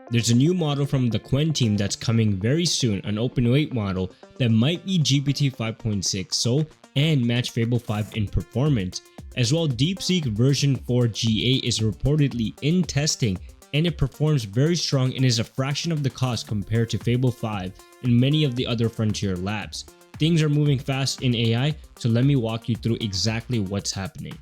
There's a new model from the Qwen team that's coming very soon, an open-weight model that might be GPT 5.6 so and match Fable 5 in performance. As well, DeepSeek V4 GA is reportedly in testing and it performs very strong and is a fraction of the cost compared to Fable 5 and many of the other frontier labs. Things are moving fast in AI, so let me walk you through exactly what's happening.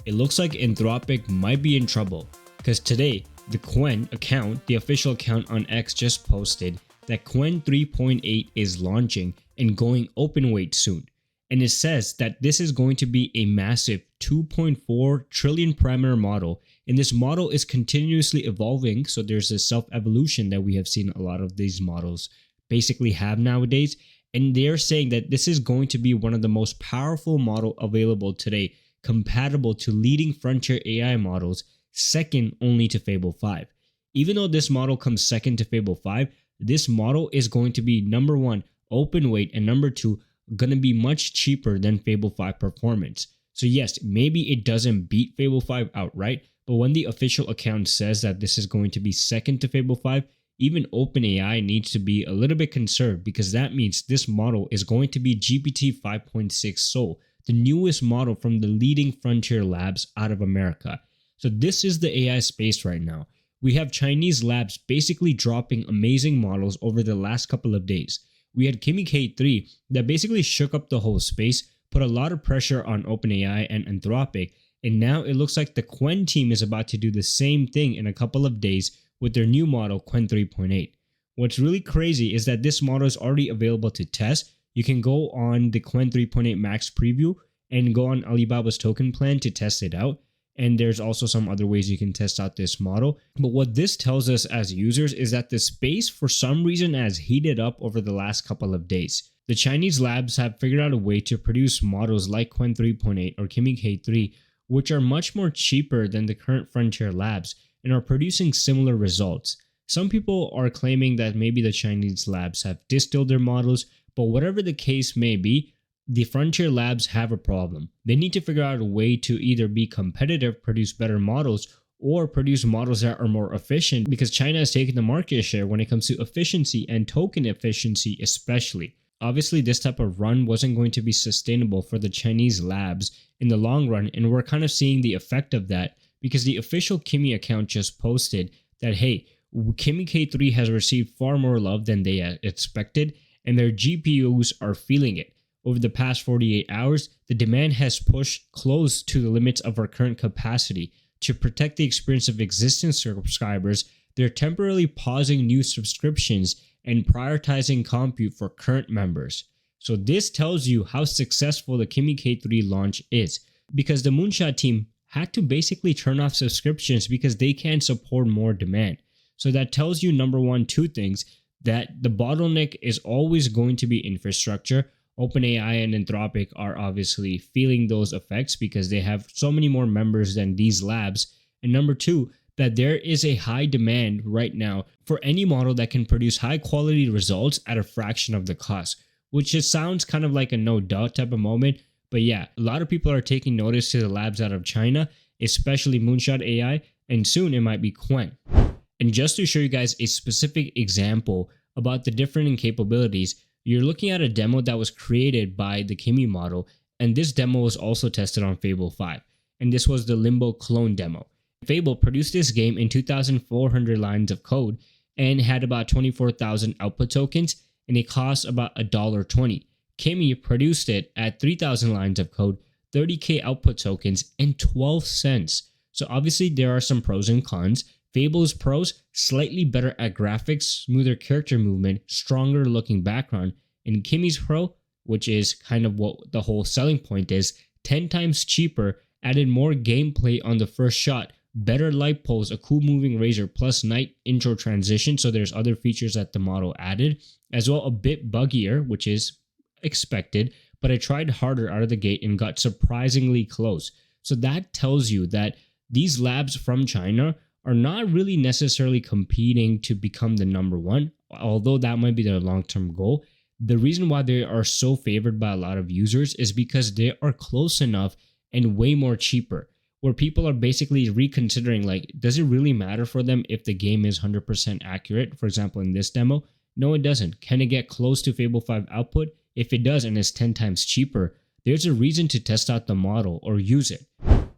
It looks like Anthropic might be in trouble because today, the Qwen account, the official account on X, just posted that Qwen 3.8 is launching and going open weight soon. And it says that this is going to be a massive 2.4 trillion parameter model. And this model is continuously evolving. So there's a self-evolution that we have seen a lot of these models basically have nowadays. And they're saying that this is going to be one of the most powerful model available today, compatible to leading frontier AI models, second only to Fable 5. Even though this model comes second to Fable 5, this model is going to be number one, open weight, and number two, going to be much cheaper than Fable 5 performance. So yes, maybe it doesn't beat Fable 5 outright, but when the official account says that this is going to be second to Fable 5, even OpenAI needs to be a little bit concerned because that means this model is going to be GPT 5.6 Sol, the newest model from the leading frontier labs out of America. So this is the AI space right now. We have Chinese labs basically dropping amazing models over the last couple of days. We had Kimi K3 that basically shook up the whole space, put a lot of pressure on OpenAI and Anthropic, and now it looks like the Qwen team is about to do the same thing in a couple of days with their new model Qwen 3.8. What's really crazy is that this model is already available to test. You can go on the Qwen 3.8 Max preview and go on Alibaba's token plan to test it out. And there's also some other ways you can test out this model. But what this tells us as users is that the space for some reason has heated up over the last couple of days. The Chinese labs have figured out a way to produce models like Qwen 3.8 or Kimi K3, which are much more cheaper than the current frontier labs and are producing similar results. Some people are claiming that maybe the Chinese labs have distilled their models, but whatever the case may be, the frontier labs have a problem. They need to figure out a way to either be competitive, produce better models, or produce models that are more efficient because China has taken the market share when it comes to efficiency and token efficiency especially. Obviously, this type of run wasn't going to be sustainable for the Chinese labs in the long run, and we're kind of seeing the effect of that because the official Kimi account just posted that, hey, Kimi K3 has received far more love than they expected, and their GPUs are feeling it. Over the past 48 hours, the demand has pushed close to the limits of our current capacity. To protect the experience of existing subscribers, they're temporarily pausing new subscriptions and prioritizing compute for current members. So this tells you how successful the Kimi K3 launch is, because the Moonshot team had to basically turn off subscriptions because they can't support more demand. So that tells you, number one, two things, that the bottleneck is always going to be infrastructure. OpenAI and Anthropic are obviously feeling those effects because they have so many more members than these labs. And number two, that there is a high demand right now for any model that can produce high quality results at a fraction of the cost, which just sounds kind of like a no doubt type of moment. But yeah, a lot of people are taking notice to the labs out of China, especially Moonshot AI, and soon it might be Qwen. And just to show you guys a specific example about the different capabilities, you're looking at a demo that was created by the Kimi model, and this demo was also tested on Fable 5, and this was the Limbo clone demo. Fable produced this game in 2,400 lines of code and had about 24,000 output tokens, and it cost about $1.20. Kimi produced it at 3,000 lines of code, 30k output tokens, and 12 cents. So obviously there are some pros and cons. Fable's pros, slightly better at graphics, smoother character movement, stronger looking background, and Kimi's pro, which is kind of what the whole selling point is, 10 times cheaper, added more gameplay on the first shot, better light pulse, a cool moving razor, plus night intro transition, so there's other features that the model added, as well a bit buggier, which is expected, but I tried harder out of the gate and got surprisingly close. So that tells you that these labs from China are not really necessarily competing to become the number one, although that might be their long-term goal. The reason why they are so favored by a lot of users is because they are close enough and way more cheaper. where people are basically reconsidering, like, does it really matter for them if the game is 100% accurate? For example, in this demo, no, it doesn't. Can it get close to Fable 5 output? If it does and is 10 times cheaper, there's a reason to test out the model or use it.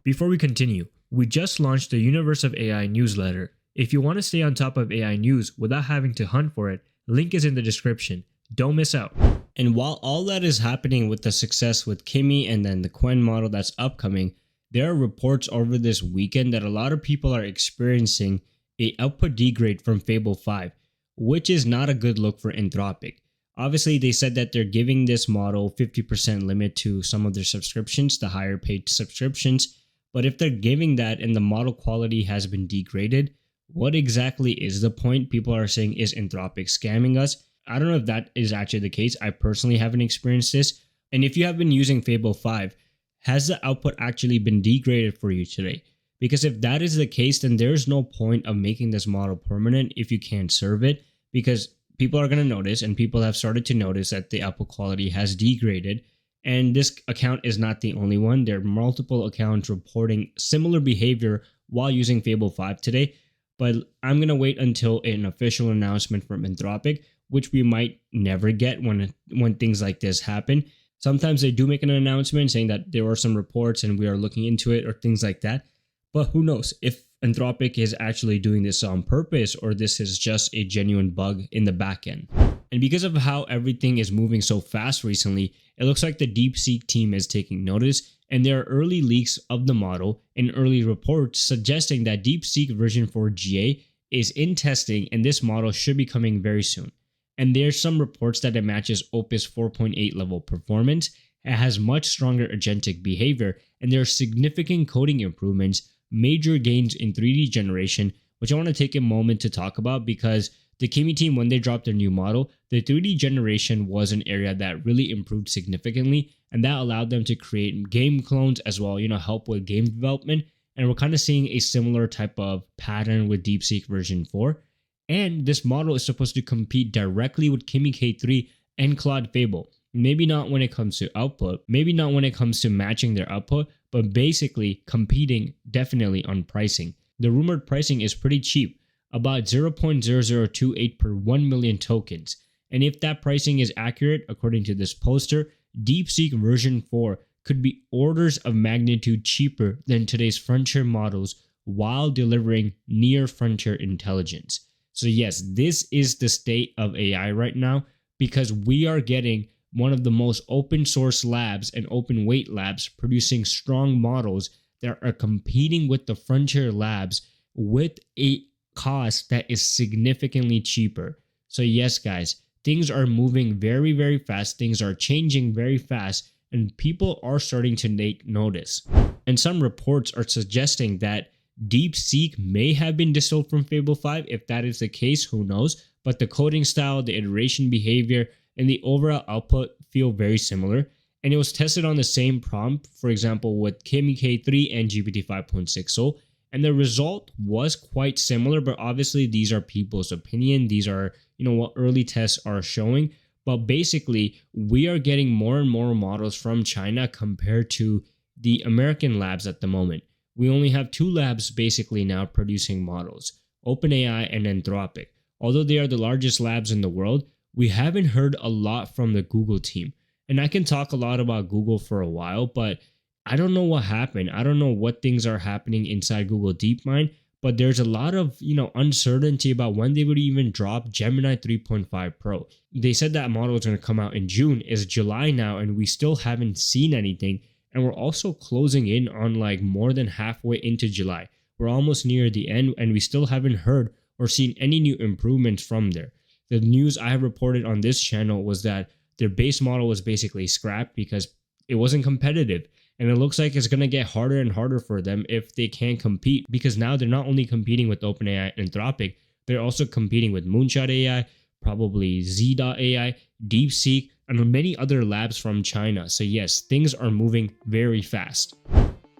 Before we continue, we just launched the Universe of AI newsletter. If you want to stay on top of AI news without having to hunt for it, link is in the description. Don't miss out. And while all that is happening with the success with Kimi and then the Qwen model that's upcoming, there are reports over this weekend that a lot of people are experiencing a output degrade from Fable 5, which is not a good look for Anthropic. Obviously, they said that they're giving this model 50% limit to some of their subscriptions, the higher paid subscriptions. But if they're giving that and the model quality has been degraded, what exactly is the point? People are saying, is Anthropic scamming us? I don't know if that is actually the case. I personally haven't experienced this. And if you have been using Fable 5, has the output actually been degraded for you today? Because if that is the case, then there's no point of making this model permanent if you can't serve it, because people are going to notice, and people have started to notice, that the output quality has degraded. And this account is not the only one. There are multiple accounts reporting similar behavior while using Fable 5 today. But I'm going to wait until an official announcement from Anthropic, which we might never get when things like this happen. Sometimes they do make an announcement saying that there are some reports and we are looking into it or things like that. But who knows if Anthropic is actually doing this on purpose or this is just a genuine bug in the back end. And because of how everything is moving so fast recently, it looks like the DeepSeek team is taking notice, and there are early leaks of the model and early reports suggesting that DeepSeek version 4 GA is in testing and this model should be coming very soon. And there's some reports that it matches Opus 4.8 level performance, it has much stronger agentic behavior, and there are significant coding improvements, major gains in 3D generation, which I want to take a moment to talk about because the Kimi team, when they dropped their new model, the 3D generation was an area that really improved significantly, and that allowed them to create game clones as well, help with game development. And we're kind of seeing a similar type of pattern with DeepSeek version 4. And this model is supposed to compete directly with Kimi K3 and Claude Fable. Maybe not when it comes to output, maybe not when it comes to matching their output, but basically competing definitely on pricing. The rumored pricing is pretty cheap, about 0.0028 per 1 million tokens. And if that pricing is accurate, according to this poster, DeepSeek version 4 could be orders of magnitude cheaper than today's frontier models while delivering near frontier intelligence. So yes, this is the state of AI right now because we are getting one of the most open source labs and open weight labs producing strong models that are competing with the frontier labs with a cost that is significantly cheaper. So yes, guys, things are moving very, very fast. Things are changing very fast and people are starting to take notice. And some reports are suggesting that DeepSeek may have been distilled from Fable 5. If that is the case, who knows? But the coding style, the iteration behavior, and the overall output feel very similar. And it was tested on the same prompt, for example, with Kimi K3 and GPT 5.6. And the result was quite similar, but obviously these are people's opinion. These are, what early tests are showing. But basically, we are getting more and more models from China compared to the American labs at the moment. We only have two labs basically now producing models, OpenAI and Anthropic. Although they are the largest labs in the world, we haven't heard a lot from the Google team. And I can talk a lot about Google for a while, but I don't know what happened. I don't know what things are happening inside Google DeepMind, but there's a lot of, uncertainty about when they would even drop Gemini 3.5 Pro. They said that model is going to come out in June. It's July now, and we still haven't seen anything. And we're also closing in on more than halfway into July. We're almost near the end and we still haven't heard or seen any new improvements from there. The news I have reported on this channel was that their base model was basically scrapped because it wasn't competitive. And it looks like it's going to get harder and harder for them if they can't compete, because now they're not only competing with OpenAI and Anthropic, they're also competing with Moonshot AI, probably Z.AI, DeepSeek, and many other labs from China. So yes, things are moving very fast.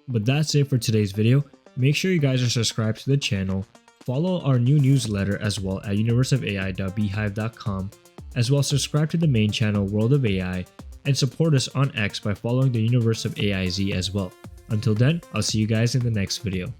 But that's it for today's video. Make sure you guys are subscribed to the channel, follow our new newsletter as well at universeofai.beehive.com, as well as subscribe to the main channel World of AI, and support us on X by following the Universe of AIZ as well. Until then, I'll see you guys in the next video.